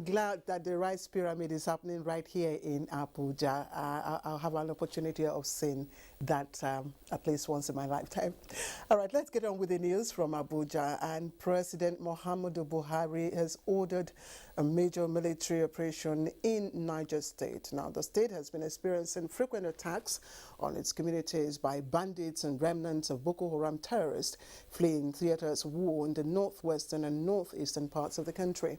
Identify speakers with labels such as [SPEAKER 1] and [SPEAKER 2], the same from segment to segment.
[SPEAKER 1] I'm glad that the Rice Pyramid is happening right here in Abuja. I'll have an opportunity of seeing that at least once in my lifetime. All right, let's get on with the news from Abuja. And President Muhammadu Buhari has ordered a major military operation in Niger State. Now, the state has been experiencing frequent attacks on its communities by bandits and remnants of Boko Haram terrorists fleeing theaters of war in the northwestern and northeastern parts of the country.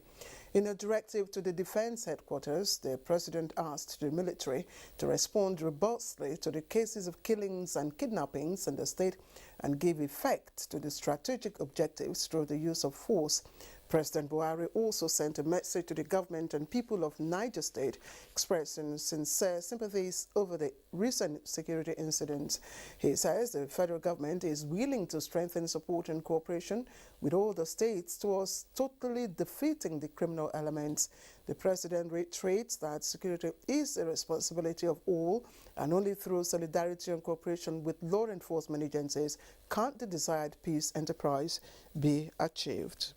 [SPEAKER 1] In a directive to the defense headquarters, the president asked the military to respond robustly to the cases of killings and kidnappings in the state and give effect to the strategic objectives through the use of force. President Buhari also sent a message to the government and people of Niger State, expressing sincere sympathies over the recent security incidents. He says the federal government is willing to strengthen support and cooperation with all the states towards totally defeating the criminal elements. The president reiterates that security is a responsibility of all, and only through solidarity and cooperation with law enforcement agencies can the desired peace enterprise be achieved.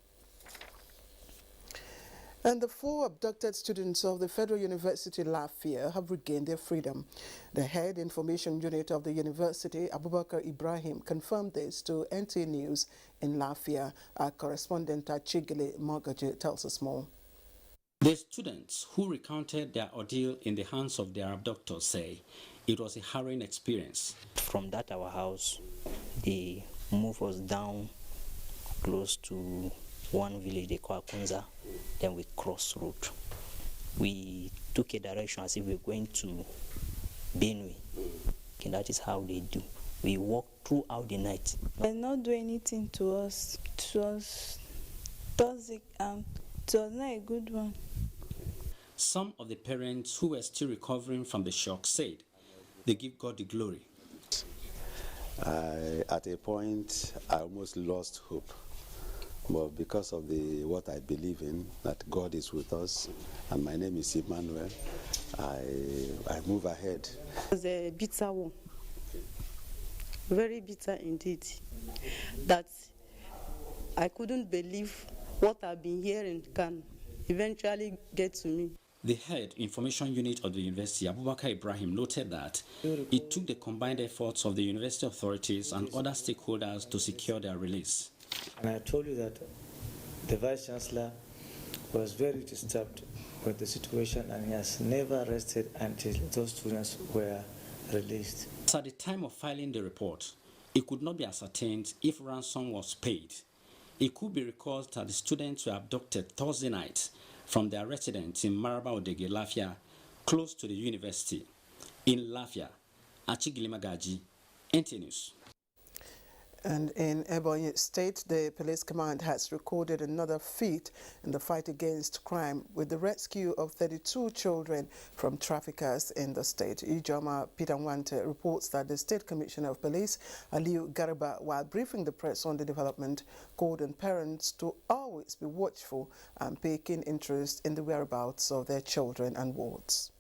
[SPEAKER 1] And the 4 abducted students of the Federal University Lafia have regained their freedom. The head information unit of the university, Abubakar Ibrahim, confirmed this to NTA News in Lafia. Our correspondent Achigile Mogaji tells us more.
[SPEAKER 2] The students who recounted their ordeal in the hands of their abductors say it was a harrowing experience.
[SPEAKER 3] From that our house, they moved us down close to one village they call Akunza, then we crossed road. We took a direction as if we were going to Benue. Okay, that is how they do. We walked throughout the night.
[SPEAKER 4] They did not do anything to us. It was toxic and it was not a good one.
[SPEAKER 2] Some of the parents who were still recovering from the shock said they give God the glory.
[SPEAKER 5] At a point, I almost lost hope. But because of what I believe in, that God is with us, and my name is Emmanuel, I move ahead.
[SPEAKER 6] It was a bitter one, very bitter indeed, that I couldn't believe what I've been hearing can eventually get to me.
[SPEAKER 2] The head information unit of the university, Abubakar Ibrahim, noted that it took the combined efforts of the university authorities and other stakeholders to secure their release.
[SPEAKER 7] And I told you that the Vice Chancellor was very disturbed with the situation and he has never rested until those students were released.
[SPEAKER 2] At the time of filing the report, it could not be ascertained if ransom was paid. It could be recalled that the students were abducted Thursday night from their residence in Maraba Odege, Lafia, close to the university. In Lafia, Achigile Magaji, NTA News.
[SPEAKER 1] And in Ebonyi State, the police command has recorded another feat in the fight against crime with the rescue of 32 children from traffickers in the state. Ijoma Peter Nwante reports that the State Commissioner of Police, Aliu Garba, while briefing the press on the development, called on parents to always be watchful and pay keen interest in the whereabouts of their children and wards.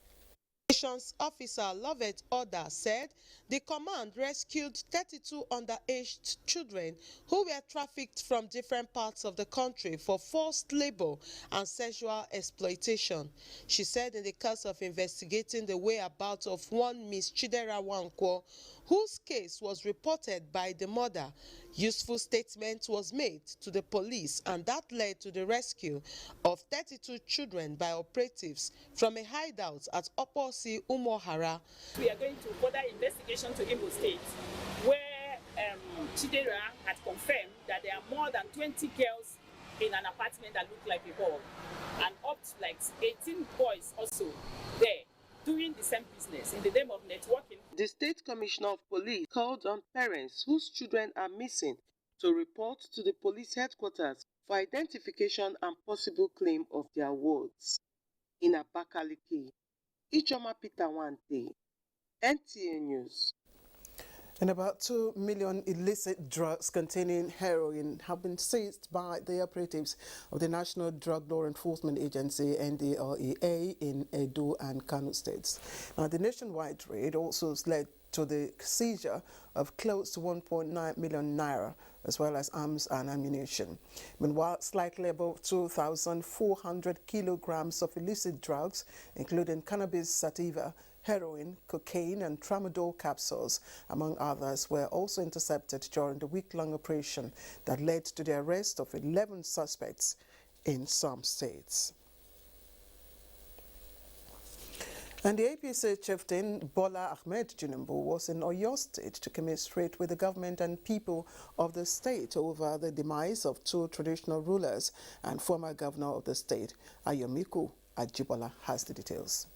[SPEAKER 8] Operations Officer Lovett Order said the command rescued 32 underage children who were trafficked from different parts of the country for forced labor and sexual exploitation. She said in the course of investigating the whereabouts of one Miss Chidera Wankwo, whose case was reported by the mother, useful statement was made to the police, and that led to the rescue of 32 children by operatives from a hideout at Oposi Umohara.
[SPEAKER 9] We are going to further investigation to Imo State, where Chidera had confirmed that there are more than 20 girls in an apartment that look like a hall, and up to like 18 boys also there doing the same business in the name of networking.
[SPEAKER 8] The State Commissioner of Police called on parents whose children are missing to report to the police headquarters for identification and possible claim of their wards. In Abakaliki, Ijoma Peter Nwante, NTA News.
[SPEAKER 1] And about 2 million illicit drugs containing heroin have been seized by the operatives of the National Drug Law Enforcement Agency, NDLEA, in Edo and Kano states. Now, the nationwide raid also led to the seizure of close to 1.9 million naira, as well as arms and ammunition. Meanwhile, slightly above 2,400 kilograms of illicit drugs, including cannabis sativa, heroin, cocaine, and tramadol capsules, among others, were also intercepted during the week-long operation that led to the arrest of 11 suspects in some states. And the APC chieftain Bola Ahmed Tinubu was in Oyo State to commiserate with the government and people of the state over the demise of two traditional rulers and former governor of the state. Ayomiku Ajibola has the details.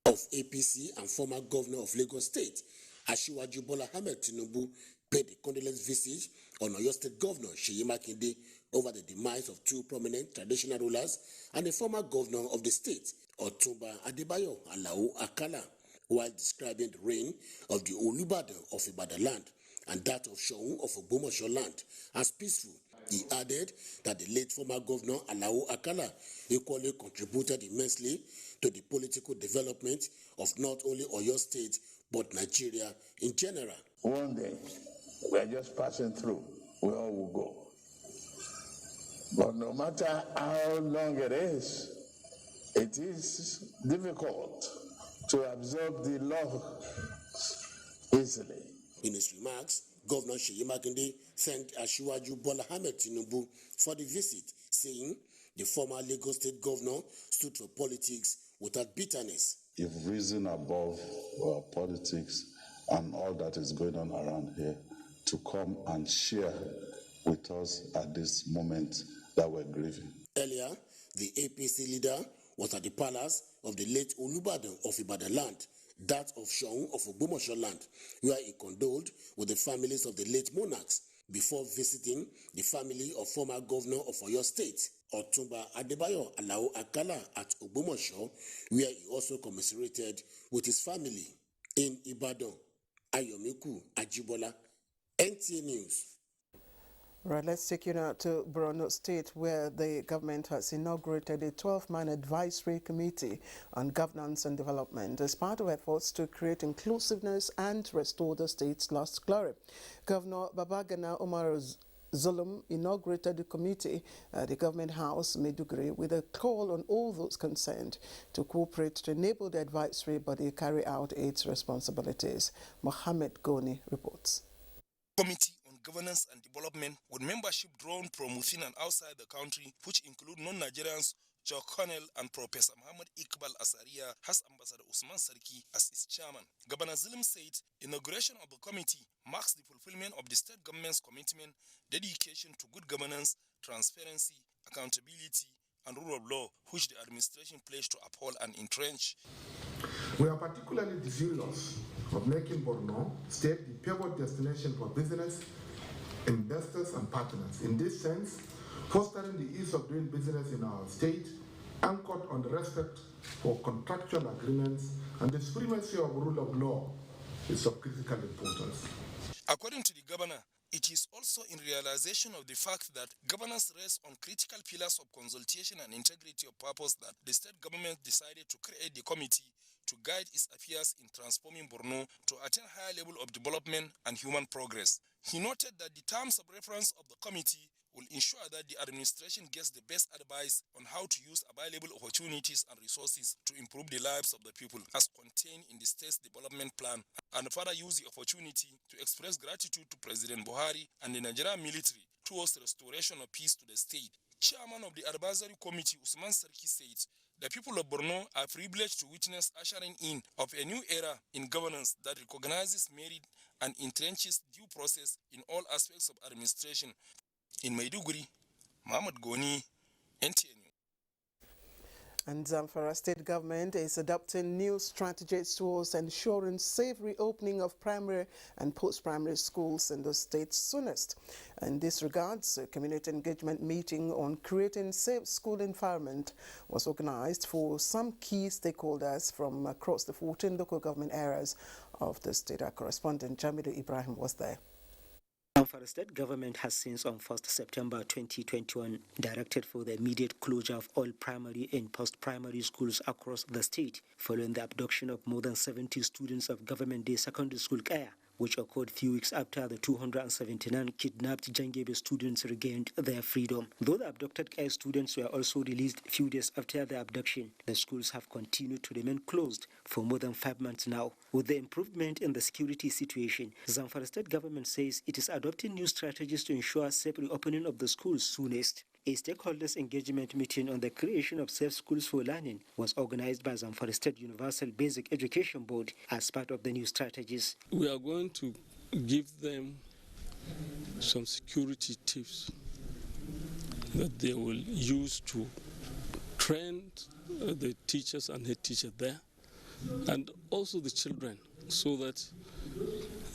[SPEAKER 10] Of APC and former governor of Lagos State, Asiwaju Bola Ahmed Tinubu, paid a condolence visit on Oyo State Governor Seyi Makinde over the demise of two prominent traditional rulers and a former governor of the state, Otumba Adebayo Alao Akala, while describing the reign of the Olubadan of Ibadan land and that of Shoun of Ogbomoso land as peaceful. He added that the late former governor Alao Akala equally contributed immensely to the political development of not only Oyo State but Nigeria in general.
[SPEAKER 11] One day, we are just passing through. We all will go. But no matter how long it is difficult to absorb the loss easily.
[SPEAKER 10] In his remarks, Governor Seyi Makinde thanked Asiwaju Bola Ahmed Tinubu for the visit, saying the former Lagos State governor stood for politics without bitterness.
[SPEAKER 12] You've risen above politics and all that is going on around here to come and share with us at this moment that we're grieving.
[SPEAKER 10] Earlier, the APC leader was at the palace of the late Olubadan of Ibadan land, that of Shoun of Ogbomoso land, where he condoled with the families of the late monarchs before visiting the family of former governor of Oyo State, Otumba Adebayo Alao Akala at Ogbomoso, where he also commiserated with his family. In Ibadan, Ayomiku Ajibola, NTA News.
[SPEAKER 1] Right, let's take you now to Borno State, where the government has inaugurated a 12-man advisory committee on governance and development as part of efforts to create inclusiveness and restore the state's lost glory. Governor Babagana Umar Zulum inaugurated the committee at the Government House, Maiduguri, with a call on all those concerned to cooperate to enable the advisory body carry out its responsibilities. Mohammed Goni reports.
[SPEAKER 13] Committee on Governance and Development, with membership drawn from within and outside the country, which include non-Nigerians, Joe Connell and Professor Muhammad Iqbal Asaria, has Ambassador Usman Sarki as its chairman. Governor Zulum said inauguration of the committee marks the fulfillment of the state government's commitment, dedication to good governance, transparency, accountability, and rule of law, which the administration pledged to uphold and entrench.
[SPEAKER 14] We are particularly desirous of making Borno State the pivot destination for business, investors, and partners. In this sense, fostering the ease of doing business in our state, anchored on the respect for contractual agreements and the supremacy of rule of law, is of critical importance.
[SPEAKER 13] According to the governor, it is also in realization of the fact that governance rests on critical pillars of consultation and integrity of purpose that the state government decided to create the committee to guide its affairs in transforming Borno to attain higher level of development and human progress. He noted that the terms of reference of the committee will ensure that the administration gets the best advice on how to use available opportunities and resources to improve the lives of the people as contained in the state's development plan, and further use the opportunity to express gratitude to President Buhari and the Nigerian military towards the restoration of peace to the state. Chairman of the advisory committee, Usman Sarki, said the people of Borno are privileged to witness ushering in of a new era in governance that recognizes merit and entrenches due process in all aspects of administration. In Maiduguri, Mohammed Goni, NTA News.
[SPEAKER 1] And Zamfara state government is adopting new strategies towards ensuring safe reopening of primary and post-primary schools in the state soonest. In this regard, a community engagement meeting on creating safe school environment was organized for some key stakeholders from across the 14 local government areas of the state. Our correspondent Jamilu Ibrahim was there.
[SPEAKER 15] The state government has since on 1st September 2021 directed for the immediate closure of all primary and post-primary schools across the state following the abduction of more than 70 students of Government Day Secondary School Kaya, which occurred few weeks after the 279 kidnapped Jangebe students regained their freedom. Though the abducted Kaya students were also released few days after the abduction, the schools have continued to remain closed for more than 5 months now. With the improvement in the security situation, Zamfara state government says it is adopting new strategies to ensure safe reopening of the schools soonest. A stakeholders engagement meeting on the creation of safe schools for learning was organized by Zamfara State Universal Basic Education Board as part of the new strategies.
[SPEAKER 16] We are going to give them some security tips that they will use to train the teachers and head teachers there, and also the children, so that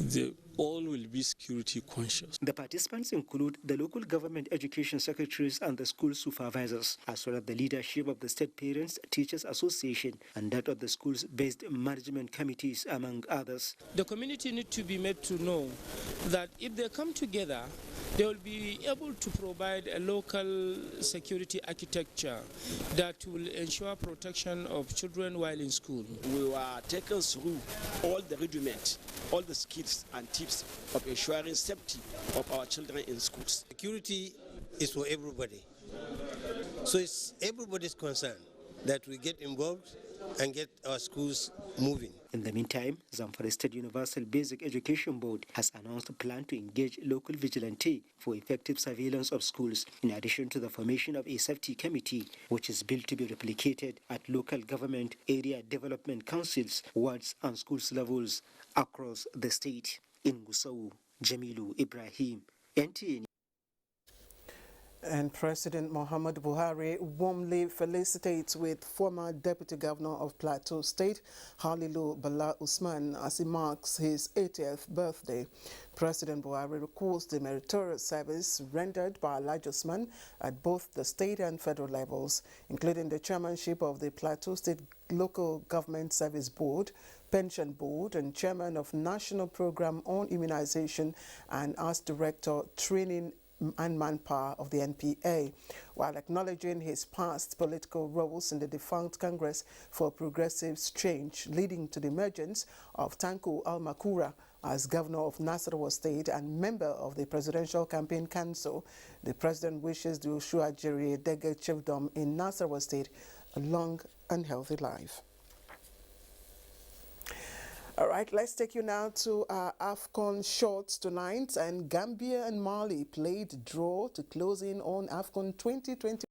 [SPEAKER 16] they all will be security conscious.
[SPEAKER 15] The participants include the local government education secretaries and the school supervisors, as well as the leadership of the State Parents Teachers Association and that of the schools-based management committees, among others.
[SPEAKER 17] The community need to be made to know that if they come together, they will be able to provide a local security architecture that will ensure protection of children while in school.
[SPEAKER 18] We were taken through all the rudiments, all the skills and tips of ensuring safety of our children in schools.
[SPEAKER 19] Security is for everybody. So it's everybody's concern that we get involved and get our schools moving.
[SPEAKER 15] In the meantime, Zamfara State Universal Basic Education Board has announced a plan to engage local vigilante for effective surveillance of schools, in addition to the formation of a safety committee, which is built to be replicated at local government, area development councils, wards and schools levels across the state. In Gusau, Jamilu Ibrahim, NTA.
[SPEAKER 1] And President Muhammadu Buhari warmly felicitates with former Deputy Governor of Plateau State, Halilu Bala Usman, as he marks his 80th birthday. President Buhari recalls the meritorious service rendered by Alhaji Usman at both the state and federal levels, including the chairmanship of the Plateau State Local Government Service Board, Pension Board, and chairman of National Program on Immunization and as Director Training and Manpower of the NTA, while acknowledging his past political roles in the defunct Congress for Progressive Change, leading to the emergence of Tanko Almakura as governor of Nasarawa State and member of the Presidential Campaign Council. The president wishes the Joshua Jerry Dege chiefdom in Nasarawa State a long and healthy life. All right, let's take you now to our AFCON shorts tonight. And Gambia and Mali played draw to close in on AFCON 2020.